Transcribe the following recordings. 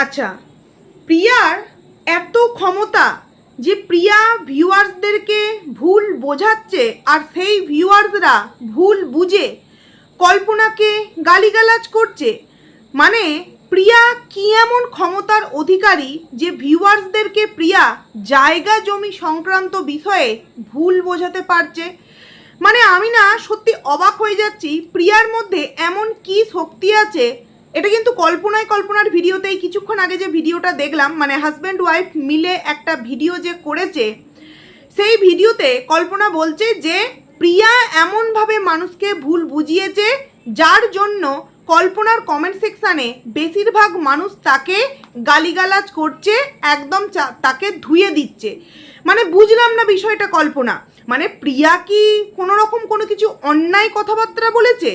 আচ্ছা, প্রিয়ার এত ক্ষমতা যে প্রিয়া ভিউয়ার্সদেরকে ভুল বোঝাচ্ছে আর সেই ভিউয়ার্সরা ভুল বুঝে কল্পনাকে গালিগালাজ করছে। মানে প্রিয়া কি এমন ক্ষমতার অধিকারী যে ভিউয়ার্সদেরকে প্রিয়া জায়গা জমি সংক্রান্ত বিষয়ে ভুল বোঝাতে পারছে। মানে আমি না সত্যি অবাক হয়ে যাচ্ছি, প্রিয়ার মধ্যে এমন কি শক্তি আছে। এটা কিন্তু কল্পনার ভিডিওতেই কিছুক্ষণ আগে যে ভিডিওটা দেখলাম, মানে হাজব্যান্ড ওয়াইফ মিলে একটা ভিডিও যে করেছে, সেই ভিডিওতে কল্পনা বলছে যে প্রিয়া এমনভাবে মানুষকে ভুল বুঝিয়েছে যার জন্য কল্পনার কমেন্ট সেকশানে বেশিরভাগ মানুষ তাকে গালিগালাজ করছে, একদম তাকে ধুয়ে দিচ্ছে। মানে বুঝলাম না বিষয়টা কল্পনা, মানে প্রিয়া কি কোনো রকম কোনো কিছু অন্যায় কথাবার্তা বলেছে?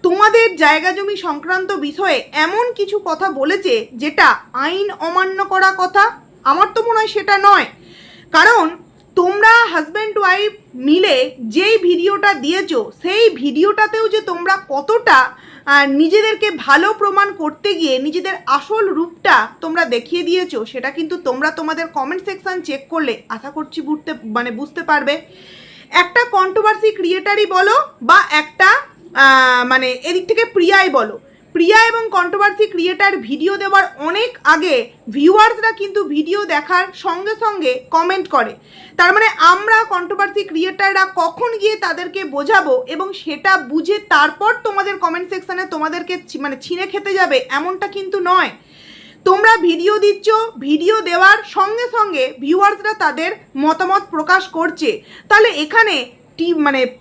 তোমাদের জায়গা জমি সংক্রান্ত বিষয়ে এমন কিছু কথা বলেছে যেটা আইন অমান্য করা কথা? আমার তো মনে হয় সেটা নয়। কারণ তোমরা হাজব্যান্ড ওয়াইফ মিলে যেই ভিডিওটা দিয়েছো, সেই ভিডিওটাতেও যে তোমরা কতটা নিজেদেরকে ভালো প্রমাণ করতে গিয়ে নিজেদের আসল রূপটা তোমরা দেখিয়ে দিয়েছো, সেটা কিন্তু তোমরা তোমাদের কমেন্ট সেকশন চেক করলে আশা করছি বুঝতে পারবে। একটা কন্ট্রোভার্সি ক্রিয়েটারই বলো বা একটা মানে এদিক থেকে প্রিয়াই বলো, প্রিয়া এবং কন্ট্রোভার্সি ক্রিয়েটার ভিডিও দেওয়ার অনেক আগে ভিউয়ার্সরা কিন্তু ভিডিও দেখার সঙ্গে সঙ্গে কমেন্ট করে। তার মানে আমরা কন্ট্রোভার্সি ক্রিয়েটাররা কখন গিয়ে তাদেরকে বোঝাবো এবং সেটা বুঝে তারপর তোমাদের কমেন্ট সেকশানে তোমাদেরকে ছিঁড়ে খেতে যাবে, এমনটা কিন্তু নয়। তোমরা ভিডিও দিচ্ছ, ভিডিও দেওয়ার সঙ্গে সঙ্গে ভিউয়ার্সরা তাদের মতামত প্রকাশ করছে। তাহলে এখানে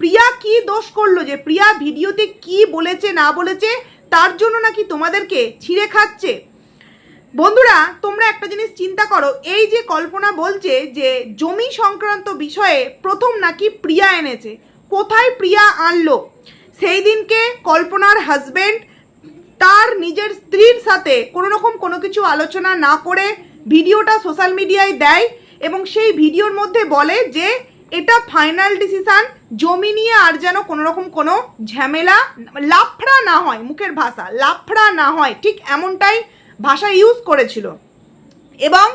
প্রিয়া কি দোষ করলো যে প্রিয়া ভিডিওতে কি বলেছে না বলেছে তার জন্য নাকি তোমাদেরকে ছিঁড়ে খাচ্ছে? বন্ধুরা, তোমরা একটা জিনিস চিন্তা করো, এই যে কল্পনা বলছে যে জমি সংক্রান্ত বিষয়ে প্রথম নাকি প্রিয়া এনেছে, কোথায় প্রিয়া আনলো? সেই দিনকে কল্পনার হাজবেন্ড তার নিজের স্ত্রীর সাথে কোনো রকম কোনো কিছু আলোচনা না করে ভিডিওটা সোশ্যাল মিডিয়ায় দেয় এবং সেই ভিডিওর মধ্যে বলে যে এটা ফাইনাল ডিসিশন, জমি নিয়ে আর যেন কোনো রকম কোনো ঝামেলা লাফড়া না হয়, মুখের ভাষা লাফড়া না হয়, ঠিক এমনটাই ভাষা ইউজ করেছিল। এবং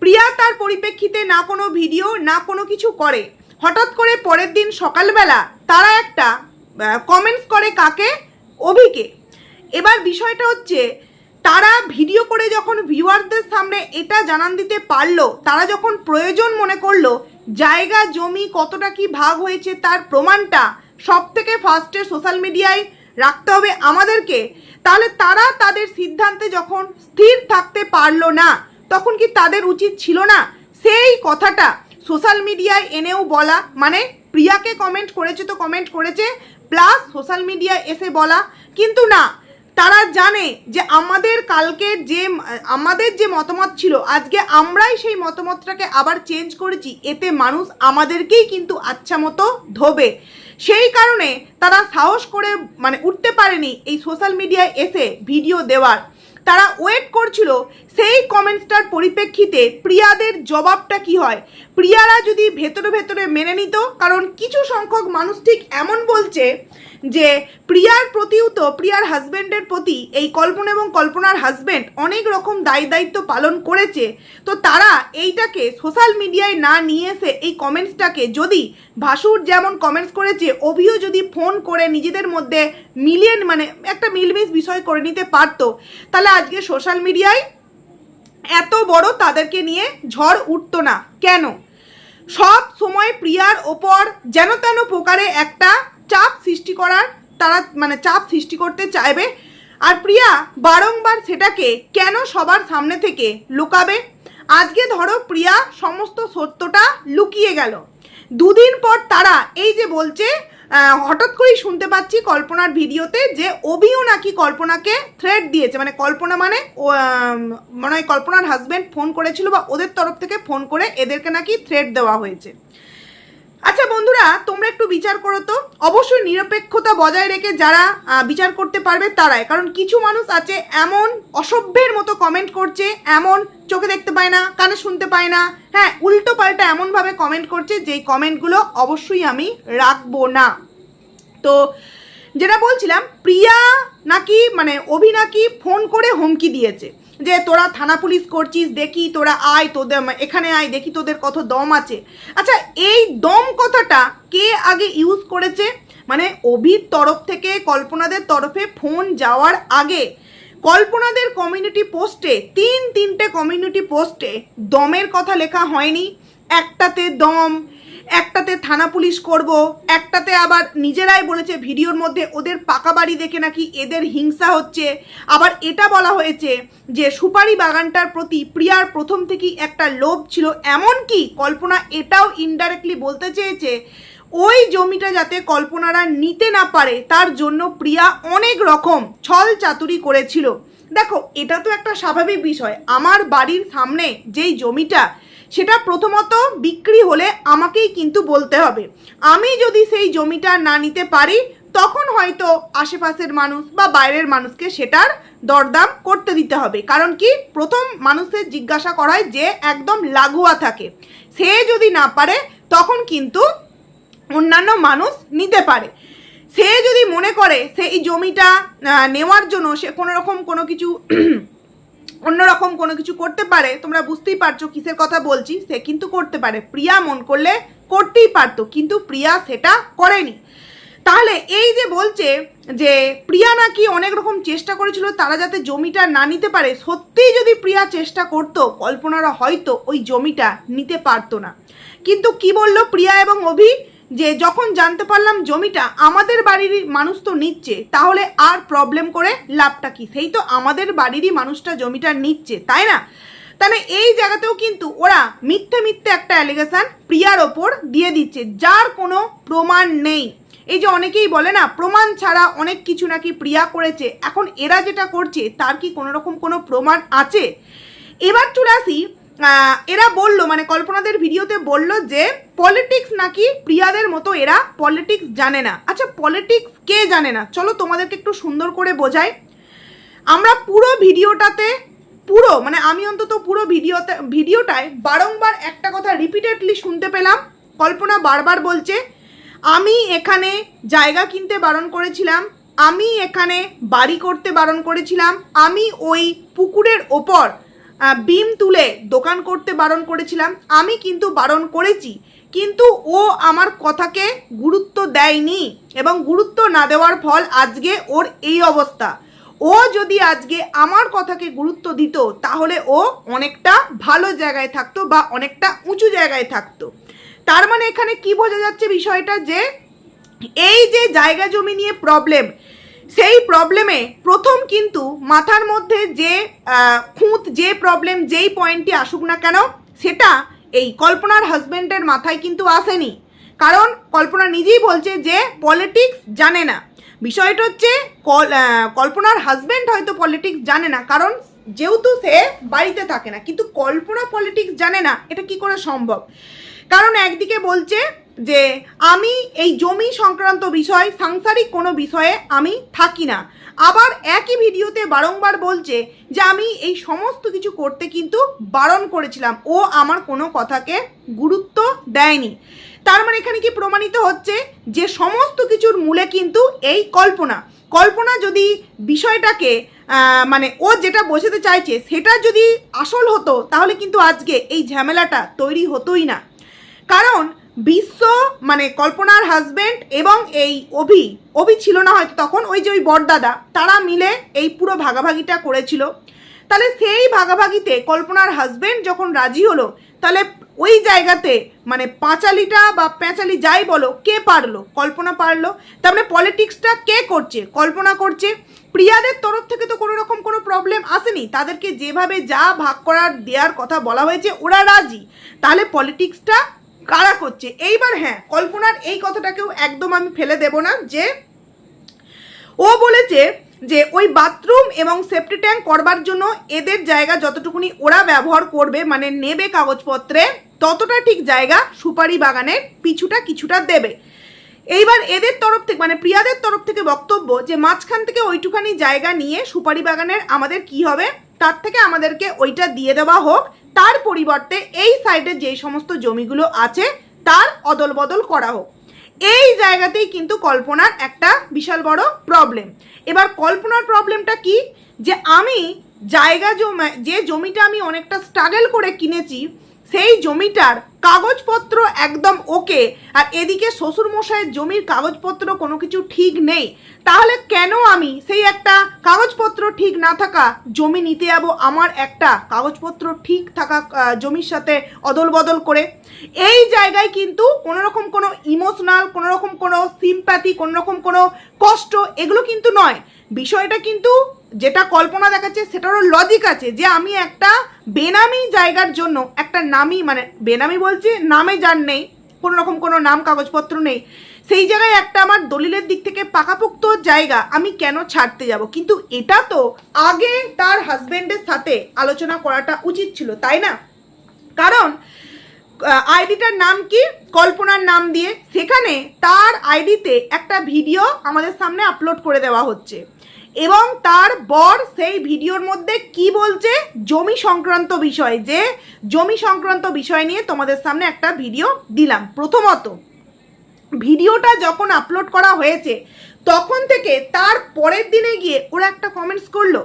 প্রিয়া তার পরিপ্রেক্ষিতে না কোনো ভিডিও না কোনো কিছু করে, হঠাৎ করে পরের দিন সকালবেলা তারা একটা কমেন্টস করে কাকে? অভিকে। এবার বিষয়টা হচ্ছে তারা ভিডিও করে যখন ভিউয়ারদের সামনে এটা জানান দিতে পারলো, তারা যখন প্রয়োজন মনে করলো জায়গা জমি কতটা কি ভাগ হয়েছে তার প্রমাণটা সব থেকে ফার্স্টে সোশ্যাল মিডিয়ায় রাখতে হবে আমাদেরকে, তাহলে তারা তাদের সিদ্ধান্তে যখন স্থির থাকতে পারলো না, তখন কি তাদের উচিত ছিল না সেই কথাটা সোশ্যাল মিডিয়ায় এনেও বলা? মানে প্রিয়াকে কমেন্ট করেছে তো কমেন্ট করেছে, প্লাস সোশ্যাল মিডিয়ায় এসে বলা। কিন্তু না, তারা জানে যে আমাদের যে মতামত ছিল, আজকে আমরাই সেই মতামতটাকে আবার চেঞ্জ করেছি, এতে মানুষ আমাদেরকেই কিন্তু আচ্ছা মতো ধোবে। সেই কারণে তারা সাহস করে উঠতে পারেনি এই সোশ্যাল মিডিয়ায় এসে ভিডিও দেওয়ার। তারা ওয়েট করছিল সেই কমেন্টসটার পরিপ্রেক্ষিতে প্রিয়াদের জবাবটা কি হয়। প্রিয়ারা যদি ভেতরে ভেতরে মেনে নিত, কারণ কিছু সংখ্যক মানুষ ঠিক এমন বলছে যে প্রিয়ার প্রতিও তো প্রিয়ার হাজব্যান্ডের প্রতি এই কল্পনা এবং কল্পনার হাজব্যান্ড অনেক রকম দায়িত্ব পালন করেছে, তো তারা এইটাকে সোশ্যাল মিডিয়ায় না নিয়ে এসে এই কমেন্টসটাকে যদি ভাসুর যেমন কমেন্টস করেছে, অভিও যদি ফোন করে নিজেদের মধ্যে একটা মিলমিশ বিষয় করে নিতে পারতো, তাহলে আজকে সোশ্যাল মিডিয়ায় এত বড় তাদেরকে নিয়ে ঝড় উঠতো না। কেন? সব সময় প্রিয়ার ওপর যেন তেন প্রকারে একটা চাপ সৃষ্টি করার, তারা চাপ সৃষ্টি করতে চাইবে। আর প্রিয়া বারংবার সেটাকে কেন সবার সামনে থেকে লুকাবে? আজকে ধরো প্রিয়া সমস্ত সত্যটা লুকিয়ে গেল, দুদিন পর তারা এই যে বলছে, হঠাৎ করেই শুনতে পাচ্ছি কল্পনার ভিডিওতে যে অভিও নাকি কল্পনাকে থ্রেট দিয়েছে, কল্পনা কল্পনার হাজব্যান্ড ফোন করেছিল বা ওদের তরফ থেকে ফোন করে এদেরকে নাকি থ্রেট দেওয়া হয়েছে। আচ্ছা বন্ধুরা, তোমরা একটু বিচার করো তো, অবশ্যই নিরপেক্ষতা বজায় রেখে যারা বিচার করতে পারবে তারাই। কারণ কিছু মানুষ আছে এমন অসভ্যের মতো কমেন্ট করছে, এমন চোখে দেখতে পায় না, কানে শুনতে পায় না, হ্যাঁ উল্টো পাল্টা এমনভাবে কমেন্ট করছে যেই কমেন্টগুলো অবশ্যই আমি রাখবো না। তো যেটা বলছিলাম, প্রিয়া নাকি মানে অভি নাকি ফোন করে হুমকি দিয়েছে যে তোরা থানা পুলিশ করছিস, দেখি তোরা আয়, তোদের এখানে আয়, দেখি তোদের কত দম আছে। আচ্ছা, এই দম কথাটা কে আগে ইউজ করেছে? মানে অভির তরফ থেকে কল্পনাদের তরফে ফোন যাওয়ার আগে কল্পনাদের কমিউনিটি পোস্টে তিনটে কমিউনিটি পোস্টে দমের কথা লেখা হয়নি? একটাতে দম, একটাতে থানা পুলিশ করব, একটাতে আবার নিজেরাই বলেছে ভিডিওর মধ্যে ওদের পাকা বাড়ি দেখে নাকি এদের হিংসা হচ্ছে। আবার এটা বলা হয়েছে যে সুপারি বাগানটার প্রতি প্রিয়ার প্রথম থেকেই একটা লোভ ছিল। এমনকি কল্পনা এটাও ইনডাইরেক্টলি বলতে চেয়েছে ওই জমিটা যাতে কল্পনারা নিতে না পারে তার জন্য প্রিয়া অনেক রকম ছল চাতুরি করেছিল। দেখো, এটা তো একটা স্বাভাবিক বিষয়। আমার বাড়ির সামনে যেই জমিটা, সেটা প্রথমত বিক্রি হলে আমাকেই কিন্তু বলতে হবে। আমি যদি সেই জমিটা না নিতে পারি তখন হয়তো আশেপাশের মানুষ বা বাইরের মানুষকে সেটার দরদাম করতে দিতে হবে। কারণ কি, প্রথম মানুষের জিজ্ঞাসা করায় যে একদম লাগোয়া থাকে, সে যদি না পারে তখন কিন্তু অন্যান্য মানুষ নিতে পারে। সে যদি মনে করে সেই জমিটা নেওয়ার জন্য সে কোনোরকম কোনো কিছু অন্যরকম কোনো কিছু করতে পারে, তোমরা বুঝতেই পারছো কিসের কথা বলছি, সে কিন্তু করতে পারে। প্রিয়া মন করলে করতেই পারতো, কিন্তু প্রিয়া সেটা করেনি। তাহলে এই যে বলছে যে প্রিয়া নাকি অনেক রকম চেষ্টা করেছিল তারা যাতে জমিটা না নিতে পারে, সত্যিই যদি প্রিয়া চেষ্টা করতো কল্পনারা হয়তো ওই জমিটা নিতে পারতো না। কিন্তু কি বললো প্রিয়া এবং অভি, যে যখন জানতে পারলাম জমিটা আমাদের বাড়ির মানুষ তো নিচ্ছে, তাহলে আর প্রবলেম করে লাভটা কি? সেই তো আমাদের বাড়িরই মানুষটা জমিটা নিচ্ছে, তাই না? তাহলে এই জায়গাতেও কিন্তু ওরা মিথ্যে একটা অ্যালিগেশন প্রিয়ার ওপর দিয়ে দিচ্ছে, যার কোনো প্রমাণ নেই। এই যে অনেকেই বলে না প্রমাণ ছাড়া অনেক কিছু নাকি প্রিয়া করেছে, এখন এরা যেটা করছে তার কি কোনো রকম কোনো প্রমাণ আছে? এবার চলে আসি, এরা বলল মানে কল্পনাদের ভিডিওতে বলল যে পলিটিক্স নাকি প্রিয়াদের মতো এরা পলিটিক্স জানে না। আচ্ছা, পলিটিক্স কে জানে না? চলো তোমাদেরকে একটু সুন্দর করে বোঝাই। আমরা পুরো ভিডিওটাতে মানে আমি অন্তত পুরো ভিডিওটায় বারংবার একটা কথা রিপিটেডলি শুনতে পেলাম। কল্পনা বারবার বলছে আমি এখানে জায়গা কিনতে বারণ করেছিলাম, আমি এখানে বাড়ি করতে বারণ করেছিলাম, আমি ওই পুকুরের ওপর বিম তুলে দোকান করতে বারণ করেছিলাম, আমি কিন্তু বারণ করেছি, কিন্তু ও আমার কথাকে গুরুত্ব দেয়নি এবং গুরুত্ব না দেওয়ার ফল আজকে ওর এই অবস্থা। ও যদি আজকে আমার কথাকে গুরুত্ব দিত তাহলে ও অনেকটা ভালো জায়গায় থাকতো বা অনেকটা উঁচু জায়গায় থাকতো। তার মানে এখানে কি বোঝা যাচ্ছে বিষয়টা, যে এই যে জায়গা জমি নিয়ে প্রবলেম, সেই প্রবলেমে প্রথম কিন্তু মাথার মধ্যে যে খুঁত, যে প্রবলেম, যেই পয়েন্টটি আসুক না কেন, সেটা এই কল্পনার হাজব্যান্ডের মাথায় কিন্তু আসেনি। কারণ কল্পনা নিজেই বলছে যে পলিটিক্স জানে না। বিষয়টা হচ্ছে কল্পনার হাজব্যান্ড হয়তো পলিটিক্স জানে না, কারণ যেহেতু সে বাড়িতে থাকে না, কিন্তু কল্পনা পলিটিক্স জানে না, এটা কি করে সম্ভব? কারণ একদিকে বলছে যে আমি এই জমি সংক্রান্ত বিষয়, সাংসারিক কোনো বিষয়ে আমি থাকি না, আবার একই ভিডিওতে বারংবার বলছে যে আমি এই সমস্ত কিছু করতে কিন্তু বারণ করেছিলাম, ও আমার কোনো কথাকে গুরুত্ব দেয়নি। তার মানে এখানে কি প্রমাণিত হচ্ছে যে সমস্ত কিছুর মূলে কিন্তু এই কল্পনা যদি বিষয়টাকে মানে ও যেটা বোঝাতে চাইছে সেটা যদি আসল হতো তাহলে কিন্তু আজকে এই ঝামেলাটা তৈরি হতোই না। কারণ বিশ্ব মানে কল্পনার হাজব্যান্ড এবং এই অভি ছিল না হয়তো তখন, ওই যে ওই বড়দাদা, তারা মিলে এই পুরো ভাগাভাগিটা করেছিল। তাহলে সেই ভাগাভাগিতে কল্পনার হাজব্যান্ড যখন রাজি হলো, তাহলে ওই জায়গাতে মানে পাঁচালিটা বা পেঁচালি যাই বলো, কে পারলো? কল্পনা পারলো। তার মানে পলিটিক্সটা কে করছে? কল্পনা করছে। প্রিয়াদের তরফ থেকে তো কোনো রকম কোনো প্রবলেম আসেনি, তাদেরকে যেভাবে যা ভাগ করার দেওয়ার কথা বলা হয়েছে ওরা রাজি। তাহলে পলিটিক্সটা কারা করছে? এইবার হ্যাঁ, কল্পনার এই কথাটাকেও একদম আমি ফেলে দেব না, যে ও বলেছে যে ওই বাথরুম এবং সেফটি ট্যাঙ্ক করবার জন্য এদের জায়গা যতটুকুনি ওরা ব্যবহার করবে মানে নেবে কাগজপত্রে, ততটা ঠিক জায়গা সুপারি বাগানের পিছুটা কিছুটা দেবে। এইবার এদের তরফ থেকে মানে প্রিয়াদের তরফ থেকে বক্তব্য যে মাঝখান থেকে ওইটুখানি জায়গা নিয়ে সুপারি বাগানের আমাদের কি হবে, তার থেকে আমাদেরকে ওইটা দিয়ে দেওয়া হোক, তার পরিবর্তে এই সাইডে যে সমস্ত জমিগুলো আছে তার অদল বদল করা হোক। এই জায়গাতেই কিন্তু কল্পনার একটা বিশাল বড় প্রবলেম। এবার কল্পনার প্রবলেমটা কি, যে আমি যে জমিটা আমি অনেকটা স্ট্রাগল করে কিনেছি, সেই জমিটার কাগজপত্র একদম ওকে, আর এদিকে শ্বশুরমশাইয়ের জমির কাগজপত্র কোনো কিছু ঠিক নেই, তাহলে কেন আমি সেই একটা কাগজপত্র ঠিক না থাকা জমি নিতে যাবো আমার একটা কাগজপত্র ঠিক থাকা জমির সাথে অদল বদল করে? এই জায়গায় কিন্তু কোনোরকম কোনো ইমোশনাল, কোনোরকম কোনো সিম্প্যাথি, কোনোরকম কোনো কষ্ট এগুলো কিন্তু নয়। বিষয়টা কিন্তু যেটা কল্পনা দেখাচ্ছে সেটারও লজিক আছে, যে আমি একটা বেনামি জায়গার জন্য একটা নামি, মানে বেনামি বলছি নামে যার নেই, কোনো রকম কোনো নাম কাগজপত্র নেই, সেই জায়গায় একটা আমার দলিলের দিক থেকে পাকাপোক্ত জায়গা আমি কেন ছাড়তে যাব? কিন্তু এটা তো আগে তার হাজবেন্ডের সাথে আলোচনা করাটা উচিত ছিল, তাই না? কারণ আইডিটার নাম কি, কল্পনার নাম দিয়ে, সেখানে তার আইডিতে একটা ভিডিও আমাদের সামনে আপলোড করে দেওয়া হচ্ছে, এবং তার বর সেই ভিডিওর মধ্যে কি বলছে, জমি সংক্রান্ত বিষয়, যে জমি সংক্রান্ত বিষয় নিয়ে তোমাদের সামনে একটা ভিডিও দিলাম। প্রথমত ভিডিওটা যখন আপলোড করা হয়েছে তখন থেকে তার পরের দিনে গিয়ে ওরা একটা কমেন্টস করলো,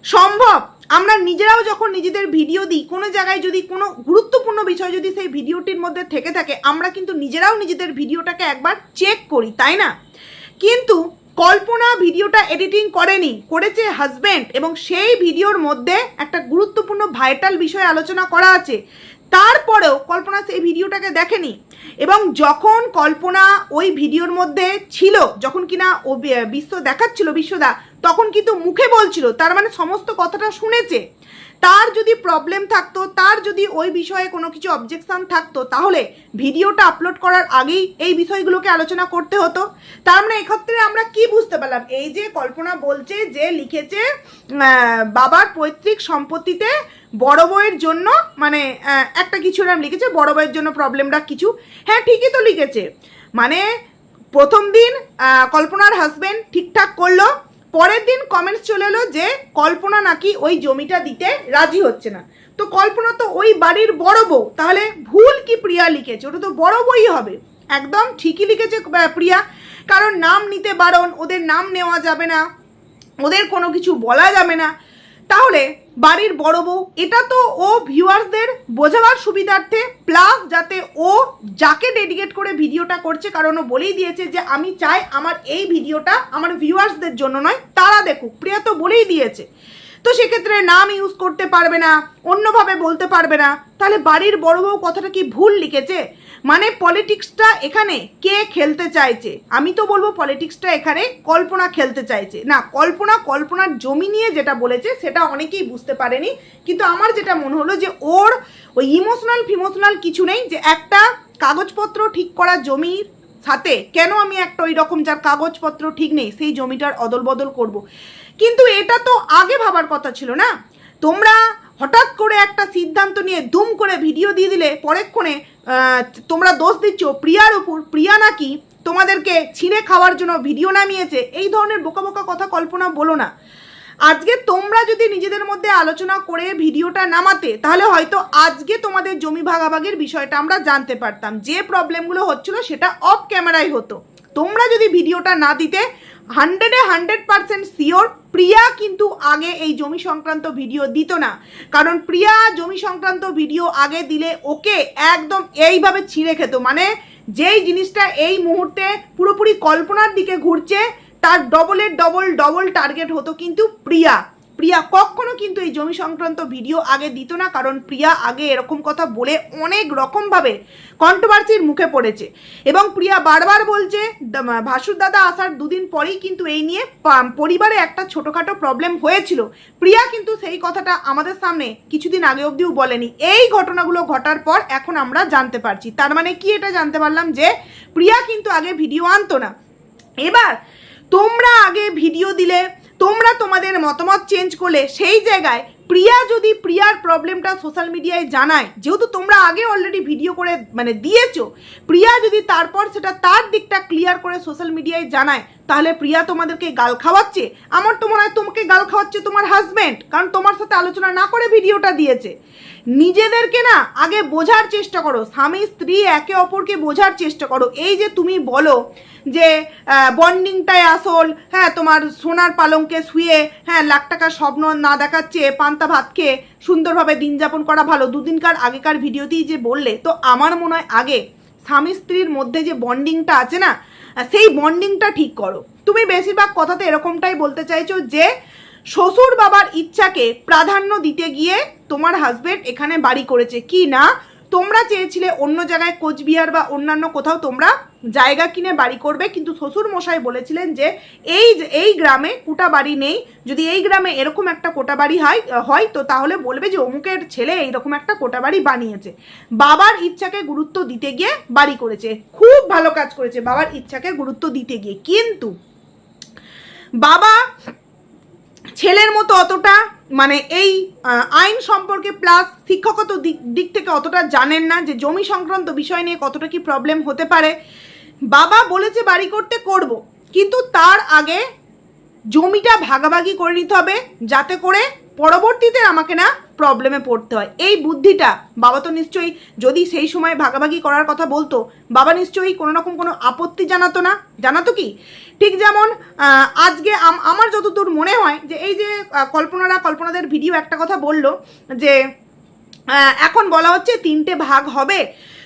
সম্ভব আমরা নিজেরাও যখন নিজেদের ভিডিও দিই, কোনো জায়গায় যদি কোনো গুরুত্বপূর্ণ বিষয় যদি সেই ভিডিওটির মধ্যে থেকে থাকে, আমরা কিন্তু নিজেরাও নিজেদের ভিডিওটাকে একবার চেক করি, তাই না? কিন্তু কল্পনা ভিডিওটা এডিটিং করেনি, করেছে হাজব্যান্ড, এবং সেই ভিডিওর মধ্যে একটা গুরুত্বপূর্ণ ভাইটাল বিষয় আলোচনা করা আছে, তারপরেও কল্পনা সেই ভিডিওটাকে দেখেনি। এবং যখন কল্পনা ওই ভিডিওর মধ্যে ছিল, যখন কিনা ও বিশ্ব দেখাচ্ছিল বিশ্বদা, তখন কিন্তু মুখে বলছিল, তার মানে সমস্ত কথাটা শুনেছে। তার যদি প্রবলেম থাকতো, তার যদি ওই বিষয়ে কোনো কিছু অবজেকশন থাকতো, তাহলে ভিডিওটা আপলোড করার আগেই এই বিষয়গুলোকে আলোচনা করতে হতো। তার মানে এক্ষেত্রে আমরা কি বুঝতে পারলাম, এই যে কল্পনা বলছে যে লিখেছে বাবার পৈতৃক সম্পত্তিতে বড় বউয়ের জন্য, মানে একটা কিছু নাম লিখেছে, বড় বউয়ের জন্য প্রবলেমটা কিছু, হ্যাঁ ঠিকই তো লিখেছে। মানে প্রথম দিন কল্পনার হাজবেন্ড ঠিকঠাক করলো, পরের দিন কমেন্টস চলে এলো যে কল্পনা নাকি ওই জমিটা দিতে রাজি হচ্ছে না। তো কল্পনা তো ওই বাড়ির বড় বউ, তাহলে ভুল কি প্রিয়া লিখেছে? ওটা তো বড় বউই হবে। একদম ঠিকই লিখেছে প্রিয়া, কারণ নাম নিতে বারণ, ওদের নাম নেওয়া যাবে না, ওদের কোনো কিছু বলা যাবে না, তাহলে বাড়ির বড় বউ। এটা তো ও ভিউয়ার্সদের বোঝাবার সুবিধার্থে, প্লাস যাতে ও যাকে ডেডিকেট করে ভিডিওটা করছে, কারণ ও বলেই দিয়েছে যে আমি চাই আমার এই ভিডিওটা আমার ভিউয়ার্সদের জন্য নয়, তারা দেখুক। প্রিয়া তো বলেই দিয়েছে, তো সেক্ষেত্রে নাম ইউজ করতে পারবে না, অন্যভাবে বলতে পারবে না। তাহলে বাড়ির বড় বউ কথাটা কি ভুল লিখেছে? মানে পলিটিক্সটা এখানে কে খেলতে চাইছে? আমি তো বলবো পলিটিক্সটা এখানে কল্পনা খেলতে চাইছে না। কল্পনার জমি নিয়ে যেটা বলেছে সেটা অনেকেই বুঝতে পারেনি, কিন্তু আমার যেটা মনে হলো যে ওর ওই ইমোশনাল কিছু নেই, যে একটা কাগজপত্র ঠিক করা জমির সাথে কেন আমি একটা ওই রকম যার কাগজপত্র ঠিক নেই সেই জমিটার অদল বদল করব। কিন্তু এটা তো আগে ভাবার কথা ছিল না? তোমরা হঠাৎ করে একটা সিদ্ধান্ত নিয়ে দুম করে ভিডিও দিয়ে দিলে, পরেক্ষণে তোমরা দোষ দিচ্ছ প্রিয়ার উপর, প্রিয়া নাকি তোমাদেরকে ছিঁড়ে খাওয়ার জন্য ভিডিও নামিয়েছে। এই ধরনের বোকা বোকা কথা কল্পনা বলো না। আজকে তোমরা যদি নিজেদের মধ্যে আলোচনা করে ভিডিওটা নামাতে, তাহলে হয়তো আজকে তোমাদের জমি ভাগাভাগির বিষয়টা আমরা জানতে পারতাম। যে প্রবলেমগুলো হচ্ছিল সেটা অফ ক্যামেরায় হতো। তোমরা যদি ভিডিওটা না দিতে, 100% শিওর প্রিয়া কিন্তু আগে এই জমি সংক্রান্ত ভিডিও দিত না। কারণ প্রিয়া জমি সংক্রান্ত ভিডিও আগে দিলে ওকে একদম এইভাবে ছিঁড়ে খেত। মানে যেই জিনিসটা এই মুহূর্তে পুরোপুরি কল্পনার দিকে ঘুরছে, তার ডবলের ডবল টার্গেট হতো কিন্তু প্রিয়া। কখনো কিন্তু এই জমি সংক্রান্ত ভিডিও আগে দিত না, কারণ প্রিয়া আগে এরকম কথা বলে অনেক রকমভাবে কন্ট্রোভার্সির মুখে পড়েছে। এবং প্রিয়া বারবার বলছে, ভাসুর দাদা আসার দুদিন পরেই কিন্তু এই নিয়ে পরিবারে একটা ছোটোখাটো প্রবলেম হয়েছিল। প্রিয়া কিন্তু সেই কথাটা আমাদের সামনে কিছুদিন আগে অবধিও বলেনি। এই ঘটনাগুলো ঘটার পর এখন আমরা জানতে পারছি। তার মানে কি এটা জানতে পারলাম যে প্রিয়া কিন্তু আগে ভিডিও আনতো না। এবার তোমরা আগে ভিডিও দিলে, তোমরা তোমাদের মতামত চেঞ্জ করলে, সেই জায়গায় প্রিয়া যদি প্রিয়ার প্রবলেমটা সোশ্যাল মিডিয়ায় জানায়, যেহেতু তোমরা আগে অলরেডি ভিডিও করে মানে দিয়েছো, প্রিয়া যদি তারপর সেটা তার দিকটা ক্লিয়ার করে সোশ্যাল মিডিয়ায় জানায়, তাহলে প্রিয়া তোমাদেরকে গাল খাওয়াচ্ছে? আমার তো মনে হয় তোমাকে গাল খাওয়াচ্ছে তোমার হাজব্যান্ড, কারণ তোমার সাথে আলোচনা না করে ভিডিওটা দিয়েছে। নিজেদেরকে না আগে বোঝার চেষ্টা করো, স্বামী স্ত্রী একে অপরকে বোঝার চেষ্টা করো। এই যে তুমি বলো যে বন্ডিংটাই আসল, হ্যাঁ তোমার সোনার পালঙ্কে শুয়ে হ্যাঁ লাখ টাকার স্বপ্ন না দেখাচ্ছে, পান্তা ভাত খেয়ে সুন্দরভাবে দিন যাপন করা ভালো, দুদিনকার আগেকার ভিডিওতেই যে বললে, তো আমার মনে হয় আগে স্বামী স্ত্রীর মধ্যে যে বন্ডিংটা আছে না, সেই বন্ডিংটা ঠিক করো। তুমি বেশিরভাগ কথাতে এরকমটাই বলতে চাইছো যে শ্বশুর বাবার ইচ্ছাকে প্রাধান্য দিতে গিয়ে তোমার হাজবেন্ড এখানে বাড়ি করেছে। কি না, তোমরা চেয়েছিলে অন্য জায়গায় কোচবিহার বা অন্যান্য কোথাও তোমরা জায়গা কিনে বাড়ি করবে, কিন্তু শ্বশুর মশাই বলেছিলেন যে এই গ্রামে কোটা বাড়ি নেই, যদি এই গ্রামে এরকম একটা কোটা বাড়ি হয় তো তাহলে বলবে যে অমুকের ছেলে এইরকম একটা কোটা বাড়ি বানিয়েছে। বাবার ইচ্ছাকে গুরুত্ব দিতে গিয়ে বাড়ি করেছে, খুব ভালো কাজ করেছে বাবার ইচ্ছাকে গুরুত্ব দিতে গিয়ে। কিন্তু বাবা ছেলের মতো অতটা মানে এই আইন সম্পর্কে প্লাস শিক্ষাগত দিক থেকে অতটা জানেন না যে জমি সংক্রান্ত বিষয় নিয়ে কতটা কি প্রবলেম হতে পারে। বাবা বলেছে বাড়ি করতে করব, কিন্তু তার আগে জমিটা ভাগাভাগি করে নিতে হবে যাতে করে পরবর্তীতে আমাকে না প্রবলেমে পড়তে হয়। এই বুদ্ধিটা বাবা তো নিশ্চয়ই, যদি সেই সময় ভাগাভাগি করার কথা বলতো বাবা নিশ্চয়ই কোনো রকম কোনো আপত্তি জানাতো না, জানাতো কি? ঠিক যেমন আজকে আমার যতদূর মনে হয় যে এই যে কল্পনাদের ভিডিও একটা কথা বললো যে এখন বলা হচ্ছে 3টে ভাগ হবে,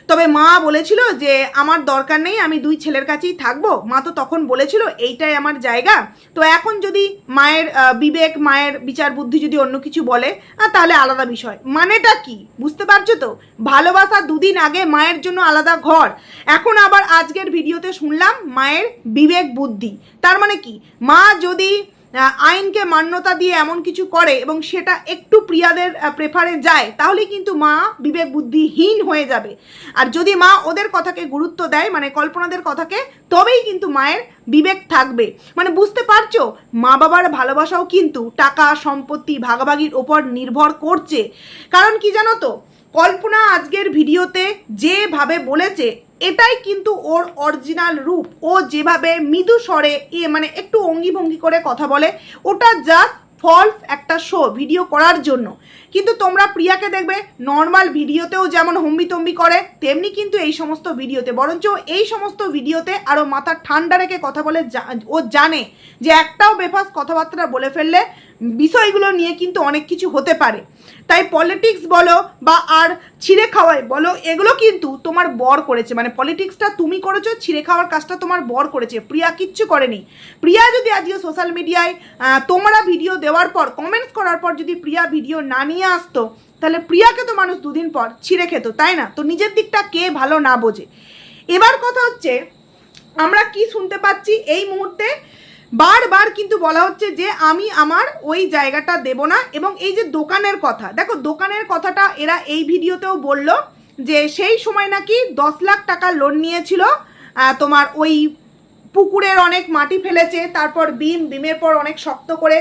তবে মা বলেছিল যে আমার দরকার নেই, আমি 2 ছেলের কাছেই থাকবো। মা তো তখন বলেছিল এইটাই আমার জায়গা। তো এখন যদি মায়ের বিবেক, মায়ের বিচার বুদ্ধি যদি অন্য কিছু বলে তাহলে আলাদা বিষয়। মানেটা কি বুঝতে পারছো তো? ভালোবাসা 2 দিন আগে মায়ের জন্য আলাদা ঘর, এখন আবার আজকের ভিডিওতে শুনলাম মায়ের বিবেক বুদ্ধি। তার মানে কি, মা যদি আইনকে মান্যতা দিয়ে এমন কিছু করে এবং সেটা একটু প্রিয়াদের প্রেফারে যায়, তাহলে কিন্তু মা বিবেক বুদ্ধিহীন হয়ে যাবে। আর যদি মা ওদের কথাকে গুরুত্ব দেয়, মানে কল্পনাদের কথাকে, তবেই কিন্তু মায়ের বিবেক থাকবে। মানে বুঝতে পারছো, মা বাবার ভালোবাসাও কিন্তু টাকা সম্পত্তি ভাগাভাগির ওপর নির্ভর করছে। কারণ কি জানো তো, কল্পনা আজকের ভিডিওতে যেভাবে বলেছে এটাই কিন্তু ওর অরিজিনাল রূপ। ও যেভাবে মৃদু স্বরে মানে একটু অঙ্গি ভঙ্গি করে কথা বলে, ওটা জাস্ট ফলস একটা শো ভিডিও করার জন্য। কিন্তু তোমরা প্রিয়াকে দেখবে নর্মাল ভিডিওতেও যেমন হম্বিতম্বি করে, তেমনি কিন্তু এই সমস্ত ভিডিওতে, বরঞ্চ এই সমস্ত ভিডিওতে আরও মাথা ঠান্ডা রেখে কথা বলে। ও জানে যে একটাও বেফাস কথাবার্তা বলে ফেললে বিষয়গুলো নিয়ে কিন্তু অনেক কিছু হতে পারে। তাই পলিটিক্স বলো বা আর ছিঁড়ে খাওয়াই বলো, এগুলো কিন্তু তোমার বর করেছে। মানে পলিটিক্সটা তুমি করেছো, ছিঁড়ে খাওয়ার কাজটা তোমার বর করেছে, প্রিয়া কিচ্ছু করেনি। প্রিয়া যদি আজকে সোশ্যাল মিডিয়ায় তোমরা ভিডিও দেওয়ার পর, কমেন্টস করার পর যদি প্রিয়া ভিডিও না নিয়ে আসতো, তাহলে প্রিয়াকে তো মানুষ 2 দিন পর ছিঁড়ে খেত, তাই না? তো নিজের দিকটা কে ভালো না বোঝে। এবার কথা হচ্ছে, আমরা কি শুনতে পাচ্ছি এই মুহূর্তে, বারবার কিন্তু বলা হচ্ছে যে আমি আমার ওই জায়গাটা দেব না। এবং এই যে দোকানের কথা, দেখো দোকানের কথাটা এরা এই ভিডিওতেও বলল যে সেই সময় নাকি 10 লাখ টাকা লোন নিয়েছিল, তোমার ওই পুকুরের অনেক মাটি ফেলেছে, তারপর বিমের পর অনেক শক্ত করে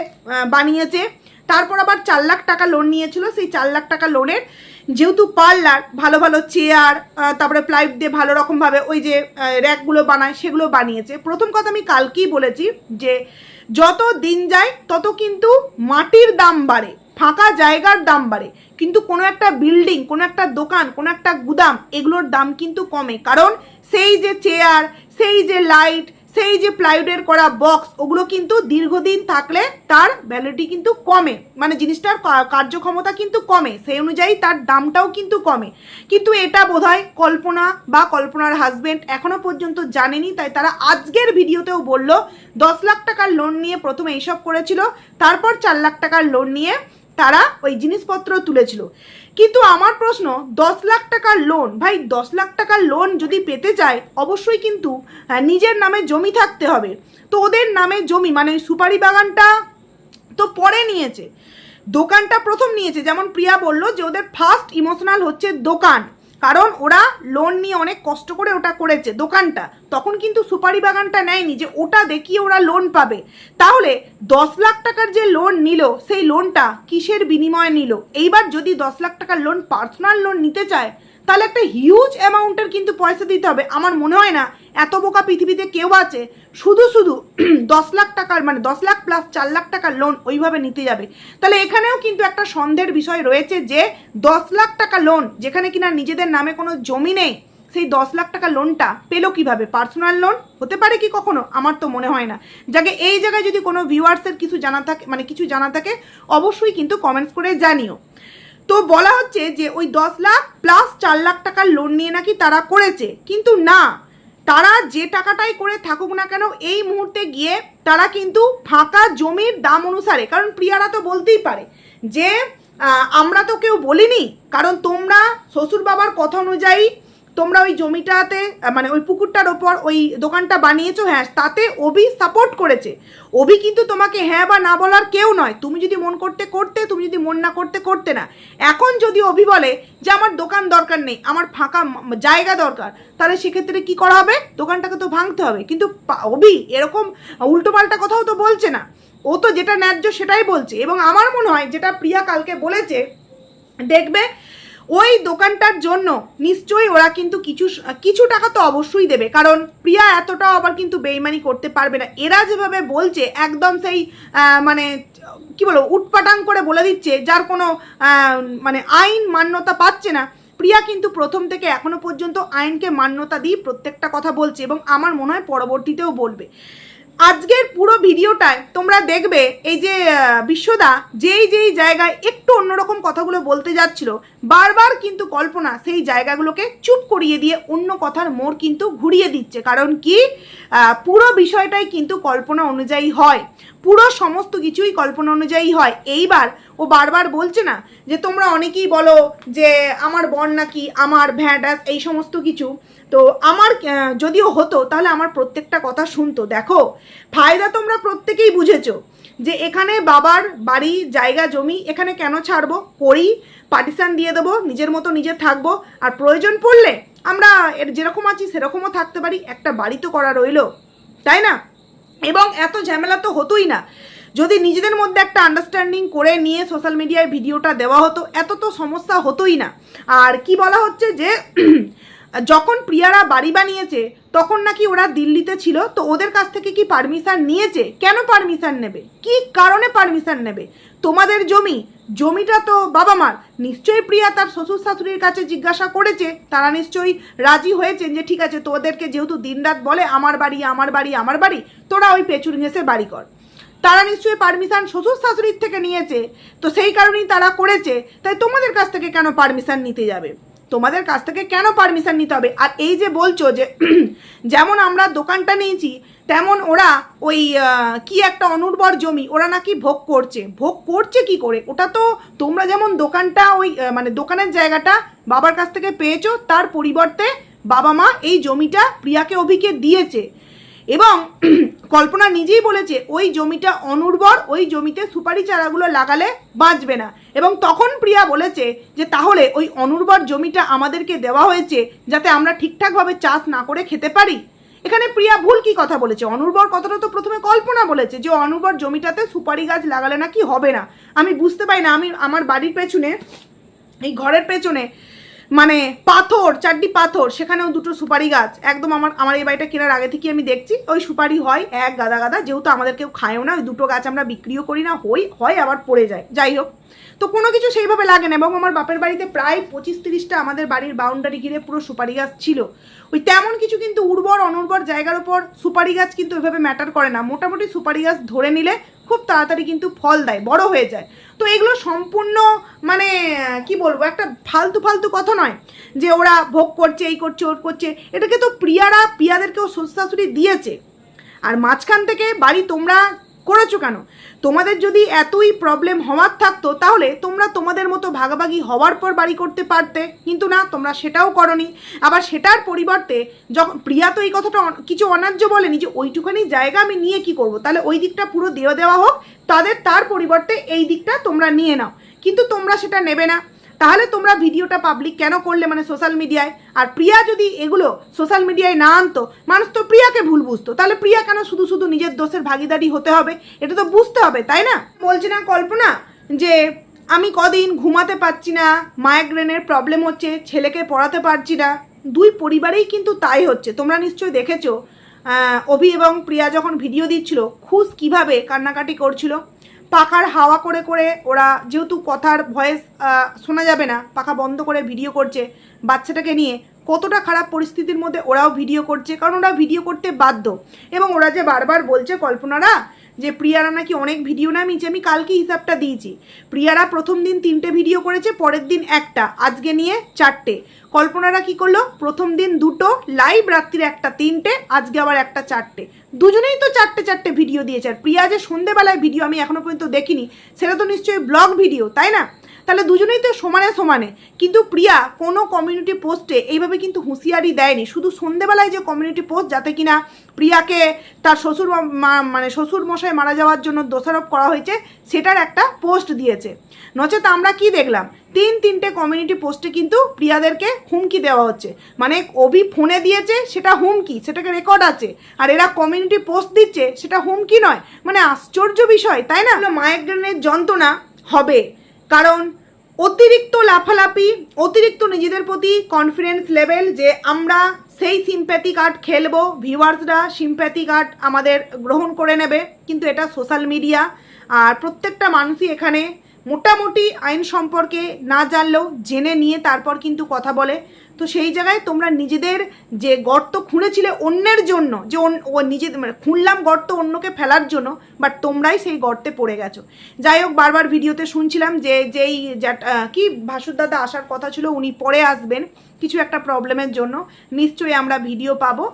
বানিয়েছে, তারপর আবার 4 লাখ টাকা লোন নিয়েছিল। সেই 4 লাখ টাকা লোনের যেহেতু পার্লার, ভালো ভালো চেয়ার, তারপরে প্লাইউড দিয়ে ভালো রকমভাবে ওই যে র্যাকগুলো বানায় সেগুলো বানিয়েছে। প্রথম কথা আমি কালকেই বলেছি যে যত দিন যায় তত কিন্তু মাটির দাম বাড়ে, ফাঁকা জায়গার দাম বাড়ে, কিন্তু কোনো একটা বিল্ডিং, কোনো একটা দোকান, কোনো একটা গুদাম, এগুলোর দাম কিন্তু কমে। কারণ সেই যে চেয়ার, সেই যে লাইট, সেই যে প্লাইউডের করা বক্স, ওগুলো কিন্তু দীর্ঘদিন থাকলে তার ভ্যালিডিটি কিন্তু কমে, মানে জিনিসটার কার্যক্ষমতা কিন্তু কমে, সেই অনুযায়ী তার দামটাও কিন্তু কমে। কিন্তু এটা বোধহয় কল্পনা বা কল্পনার হাজবেন্ড এখনো পর্যন্ত জানেনি, তাই তারা আজকের ভিডিওতেও বলল 10 লাখ টাকার লোন নিয়ে প্রথমে এইসব করেছিল, তারপর 4 লাখ টাকার লোন নিয়ে তারা ওই জিনিসপত্র তুলেছিল। কিন্তু আমার প্রশ্ন, 10 লাখ টাকার লোন, ভাই 10 লাখ টাকার লোন যদি পেতে চায় অবশ্যই কিন্তু নিজের নামে জমি থাকতে হবে। তো ওদের নামে জমি মানে সুপারি বাগানটা তো পরে নিয়েছে, দোকানটা প্রথম নিয়েছে। যেমন প্রিয়া বলল যে ওদের ফার্স্ট ইমোশনাল হচ্ছে দোকান, কারণ ওরা লোন নিয়ে অনেক কষ্ট করে ওটা করেছে দোকানটা, তখন কিন্তু সুপারি বাগানটা নেয়নি যে ওটা দেখিয়ে ওরা লোন পাবে। তাহলে 10 লাখ টাকার যে লোন নিল, সেই লোনটা কিসের বিনিময়ে নিল? এইবার যদি 10 লাখ টাকার লোন পার্সোনাল লোন নিতে চায়, তাহলে একটা হিউজ অ্যামাউন্টের কিন্তু পয়সা দিতে হবে। আমার মনে হয় না এত বোকা পৃথিবীতে কেউ আছে শুধু শুধু 10 লাখ টাকার মানে 10 লাখ প্লাস 4 লাখ টাকার লোন ওইভাবে নিতে যাবে। তাহলে এখানেও কিন্তু একটা সন্দেহের বিষয় রয়েছে যে 10 লাখ টাকা লোন যেখানে কিনা নিজেদের নামে কোনো জমি নেই, সেই 10 লাখ টাকা লোনটা পেলো কিভাবে? পার্সোনাল লোন হতে পারে কি কখনো? আমার তো মনে হয় না। যাকে এই জায়গায় যদি কোনো ভিউয়ার্সের কিছু জানা থাকে মানে কিছু জানা থাকে অবশ্যই কিন্তু কমেন্টস করে জানিও। তো বলা হচ্ছে যে ওই 10 লাখ প্লাস 4 লাখ টাকার লোন নিয়ে নাকি তারা করেছে, কিন্তু না, তারা যে টাকাটাই করে থাকুক না কেন এই মুহূর্তে গিয়ে তারা কিন্তু ফাঁকা জমির দাম অনুসারে, কারণ প্রিয়ারা তো বলতেই পারে যে আমরা তো কেউ বলিনি, কারণ তোমরা শ্বশুর বাবার কথা অনুযায়ী তোমরা ওই জমিটাতে মানে ওই পুকুরটার ওপর ওই দোকানটা বানিয়েছো, হ্যাঁ তাতে অভি সাপোর্ট করেছে। অভি কিন্তু তোমাকে হ্যাঁ বা না বলার কেউ নয়। তুমি যদি মন করতে করতে, তুমি যদি মন না করতে করতে না। এখন যদি অভি বলে যে আমার দোকান দরকার নেই, আমার ফাঁকা জায়গা দরকার, তাহলে সেক্ষেত্রে কি করা হবে? দোকানটাকে তো ভাঙতে হবে। কিন্তু অভি এরকম উল্টোপাল্টা কথাও তো বলছে না, ও তো যেটা ন্যায্য সেটাই বলছে। এবং আমার মনে হয় যেটা প্রিয়া কালকে বলেছে, দেখবে ওই দোকানটার জন্য নিশ্চয়ই ওরা কিন্তু কিছু টাকা তো অবশ্যই দেবে, কারণ প্রিয়া এতটাও আবার কিন্তু বেইমানি করতে পারবে না। এরা যেভাবে বলছে একদম সেই মানে কি বলবো উটপাটাং করে বলে দিচ্ছে, যার কোনো মানে আইন মান্যতা পাচ্ছে না। প্রিয়া কিন্তু প্রথম থেকে এখনো পর্যন্ত আইনকে মান্যতা দিয়ে প্রত্যেকটা কথা বলছে এবং আমার মনে হয় পরবর্তীতেও বলবে। আজকের পুরো ভিডিওটায় তোমরা দেখবে এই যে বিশ্বদা যেই জায়গায় একটু অন্যরকম কথাগুলো বলতে যাচ্ছিল, বারবার কিন্তু কল্পনা সেই জায়গাগুলোকে চুপ করিয়ে দিয়ে অন্য কথার মোড় কিন্তু ঘুরিয়ে দিচ্ছে। কারণ কি, পুরো বিষয়টাই কিন্তু কল্পনা অনুযায়ী হয়, পুরো সমস্ত কিছুই কল্পনা অনুযায়ী হয়। এইবার ও বারবার বলছে না যে তোমরা অনেকেই বলো যে আমার বর নাকি আমার ভ্যাডাস এই সমস্ত কিছু, তো আমার যদিও হতো তাহলে আমার প্রত্যেকটা কথা শুনতো। দেখো ফায়দা তোমরা প্রত্যেকেই বুঝেছো যে এখানে বাবার বাড়ি জায়গা জমি এখানে কেন ছাড়বো, করি পার্টিশন দিয়ে দেবো, নিজের মতো নিজে থাকবো, আর প্রয়োজন পড়লে আমরা এর যেরকম আছি সেরকমও থাকতে পারি, একটা বাড়ি তো করা রইলো, তাই না? এবং এত ঝামেলা তো হতোই না যদি নিজেদের মধ্যে একটা আন্ডারস্ট্যান্ডিং করে নিয়ে সোশ্যাল মিডিয়ায় ভিডিওটা দেওয়া হতো, এত তো সমস্যা হতোই না। আর কি বলা হচ্ছে যে যখন প্রিয়ারা বাড়ি বানিয়েছে তখন নাকি ওরা দিল্লিতে ছিল, তো ওদের কাছ থেকে কি পারমিশন নিয়েছে? কেন পারমিশন নেবে? কি কারণে পারমিশন নেবে? তোমাদের জমিটা তো বাবা মার, নিশ্চয়ই প্রিয়া তার শ্বশুর শাশুড়ির কাছে জিজ্ঞাসা করেছে, তারা নিশ্চয়ই রাজি হয়েছেন যে ঠিক আছে তোদেরকে যেহেতু দিনরাত বলে আমার বাড়ি আমার বাড়ি আমার বাড়ি, তোরা ওই পেছুর ঘেঁষে বাড়ি কর। তারা নিশ্চয়ই পারমিশন শ্বশুর শাশুড়ির থেকে নিয়েছে, তো সেই কারণেই তারা করেছে। তাই তোমাদের কাছ থেকে কেন পারমিশন নিতে যাবে? তোমাদের কাছ থেকে কেন পারমিশন নিতে হবে? আর এই যে বলছো যে যেমন আমরা দোকানটা নিয়েছি তেমন ওরা ওই কি একটা অনুর্বর জমি ওরা নাকি ভোগ করছে কি করে? ওটা তো তোমরা যেমন দোকানটা ওই মানে দোকানের জায়গাটা বাবার কাছ থেকে পেয়েছো, তার পরিবর্তে বাবা মা এই জমিটা প্রিয়াকে অভিকে দিয়েছে এবং কল্পনা নিজেই বলেছে ওই জমিটা অনুর্বর, ওই জমিতে সুপারি চারাগুলো লাগালে বাঁচবে না। এবং তখন প্রিয়া বলেছে যে তাহলে ওই অনুর্বর জমিটা আমাদেরকে দেওয়া হয়েছে যাতে আমরা ঠিকঠাকভাবে চাষ না করে খেতে পারি। এখানে প্রিয়া ভুল কি কথা বলেছে? অনুর্বর কথাটা তো প্রথমে কল্পনা বলেছে যে অনুর্বর জমিটাতে সুপারি গাছ লাগালে নাকি হবে না। আমি বুঝতে পারি না, আমি আমার বাড়ির পেছনে এই ঘরের পেছনে মানে পাথর, চারটি পাথর, সেখানেও দুটো সুপারি গাছ, একদম আমার এই বাড়িটা কেনার আগে থেকে আমি দেখছি ওই সুপারি হয় এক গাদা গাদা, যেহেতু আমাদের কেউ খায়ও না ওই দুটো গাছ আমরা বিক্রিও করি না, হয় আবার পড়ে যায়, যাই হোক, তো কোনো কিছু সেইভাবে লাগে না। এবং আমার বাপের বাড়িতে প্রায় 25-30টা আমাদের বাড়ির বাউন্ডারি ঘিরে পুরো সুপারি গাছ ছিল। ওই তেমন কিছু কিন্তু উর্বর অনুর্বর জায়গার ওপর সুপারি গাছ কিন্তু ওইভাবে ম্যাটার করে না। মোটামুটি সুপারি গাছ ধরে নিলে খুব তাড়াতাড়ি কিন্তু ফল দেয়, বড় হয়ে যায়। তো এগুলো সম্পূর্ণ মানে কি বলবো একটা ফালতু কথা নয় যে ওরা ভোগ করছে এই করছে ওর করছে, এটাকে তো প্রিয়াদেরকেও শ্বশুর শাশুড়ি দিয়েছে। আর মাঝখান থেকে বাড়ি তোমরা করেছো কেন? তোমাদের যদি এতই প্রবলেম হওয়ার থাকতো তাহলে তোমরা তোমাদের মতো ভাগাভাগি হওয়ার পর বাড়ি করতে পারতে, কিন্তু না, তোমরা সেটাও করনি। আবার সেটার পরিবর্তে যখন প্রিয়া তো এই কথাটা কিছু অন্যায্য বলেনি যে ওইটুখানি জায়গা আমি নিয়ে কি করব, তাহলে ওই দিকটা পুরো দেওয়া হোক তার পরিবর্তে এই দিকটা তোমরা নিয়ে নাও, কিন্তু তোমরা সেটা নেবে না। তাহলে তোমরা ভিডিওটা পাবলিক কেন করলে মানে সোশ্যাল মিডিয়ায়? আর প্রিয়া যদি এগুলো সোশ্যাল মিডিয়ায় না আনতো মানুষ তো প্রিয়াকে ভুল বুঝতো, তাহলে প্রিয়া কেন শুধু নিজের দোষের ভাগিদারি হতে হবে? এটা তো বুঝতে হবে, তাই না? বলছি না কল্পনা যে আমি কদিন ঘুমাতে পারছি না, মাইগ্রেনের প্রবলেম হচ্ছে, ছেলেকে পড়াতে পারছি না। দুই পরিবারেই কিন্তু তাই হচ্ছে। তোমরা নিশ্চয়ই দেখেছো অভি এবং প্রিয়া যখন ভিডিও দিচ্ছিল খুশ কিভাবে কান্নাকাটি করছিল। পাখার হাওয়া করে করে ওরা, যেহেতু কথার ভয়েস শোনা যাবে না, পাখা বন্ধ করে ভিডিও করছে বাচ্চাটাকে নিয়ে। কতটা খারাপ পরিস্থিতির মধ্যে ওরাও ভিডিও করছে, কারণ ওরা ভিডিও করতে বাধ্য। এবং ওরা যে বারবার বলছে কল্পনারা যে প্রিয়ারা নাকি অনেক ভিডিও নামিয়েছে, আমি কালকে হিসাবটা দিয়েছি। প্রিয়ারা প্রথম দিন 3টে ভিডিও করেছে, পরের দিন 1টা, আজকে নিয়ে 4টে। কল্পনারা কি করলো, প্রথম দিন 2টো লাইভ, রাত্রির 1টা, 3টে, আজকে আবার 1টা, 4টে। দুজনেই তো 4টে ভিডিও দিয়েছে। আর প্রিয়া যে সন্ধেবেলায় ভিডিও আমি এখনো পর্যন্ত দেখিনি, সেটা তো নিশ্চয়ই ব্লগ ভিডিও, তাই না? তাহলে দুজনেই তো সমানে সমানে। কিন্তু প্রিয়া কোনো কমিউনিটি পোস্টে এইভাবে কিন্তু হুঁশিয়ারি দেয়নি। শুধু সন্ধেবেলায় যে কমিউনিটি পোস্ট, যাতে কিনা প্রিয়াকে তার শ্বশুর মশাই মারা যাওয়ার জন্য দোষারোপ করা হয়েছে, সেটার একটা পোস্ট দিয়েছে। নচেত আমরা কি দেখলাম, 3টে কমিউনিটি পোস্টে কিন্তু প্রিয়াদেরকে হুমকি দেওয়া হচ্ছে। মানে অভি ফোনে দিয়েছে সেটা হুমকি, সেটাকে রেকর্ড আছে, আর এরা কমিউনিটি পোস্ট দিচ্ছে সেটা হুমকি নয়। মানে আশ্চর্য বিষয়, তাই না? মাইগ্রেনের যন্ত্রণা হবে, কারণ অতিরিক্ত লাফালাফি, অতিরিক্ত নিজেদের প্রতি কনফিডেন্স লেভেল, যে আমরা সেই সিম্প্যাথি কার্ড খেলবো, ভিউয়ার্সরা সিম্প্যাথি কার্ড আমাদের গ্রহণ করে নেবে। কিন্তু এটা সোশ্যাল মিডিয়া, আর প্রত্যেকটা মানুষই এখানে মোটামুটি আইন সম্পর্কে না জানলেও জেনে নিয়ে তারপর কিন্তু কথা বলে। তো সেই জায়গায় তোমরা নিজেদের যে গর্ত খুঁড়েছিলে অন্যের জন্য, যে ও নিজেদের মানে খুঁড়লাম গর্ত অন্যকে ফেলার জন্য, বাট তোমরাই সেই গর্তে পড়ে গেছো। যাই হোক, বারবার ভিডিওতে শুনছিলাম যে যেই কি ভাসুর দাদা আসার কথা ছিল, উনি পরে আসবেন কিছু একটা প্রবলেমের জন্য। নিশ্চয়ই আমরা ভিডিও পাবো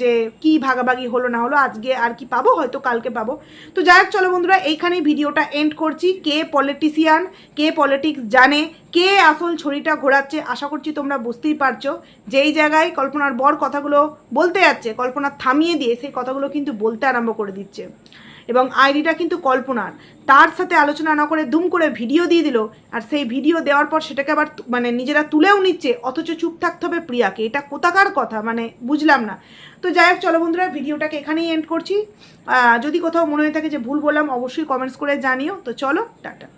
যে কি ভাগাভাগি হলো না হলো, আজকে আর কি পাবো, হয়তো কালকে পাবো। তো যাই হোক, চলো বন্ধুরা, এইখানেই ভিডিওটা এন্ড করছি। কে পলিটিশিয়ান, কে পলিটিক্স জানে, কে আসল ছড়িটা ঘোরাচ্ছে, আশা করছি তোমরা বুঝতেই পারছো। যেই জায়গায় কল্পনার বর কথাগুলো বলতে যাচ্ছে, কল্পনা থামিয়ে দিয়ে সেই কথাগুলো কিন্তু বলতে আরম্ভ করে দিচ্ছে। এবং আইডিটা কিন্তু কল্পনার, তার সাথে আলোচনা না করে দুম করে ভিডিও দিয়ে দিল। আর সেই ভিডিও দেওয়ার পর সেটাকে আবার মানে নিজেরা তুলেও নিচ্ছে, অথচ চুপ থাকতে হবে প্রিয়াকে। এটা কোথাকার কথা, মানে বুঝলাম না। তো যাই হোক, চলো বন্ধুরা, ভিডিওটাকে এখানেই এন্ড করছি। যদি কোথাও মনে হয়ে থাকে যে ভুল বললাম, অবশ্যই কমেন্টস করে জানিও। তো চলো, টাটা।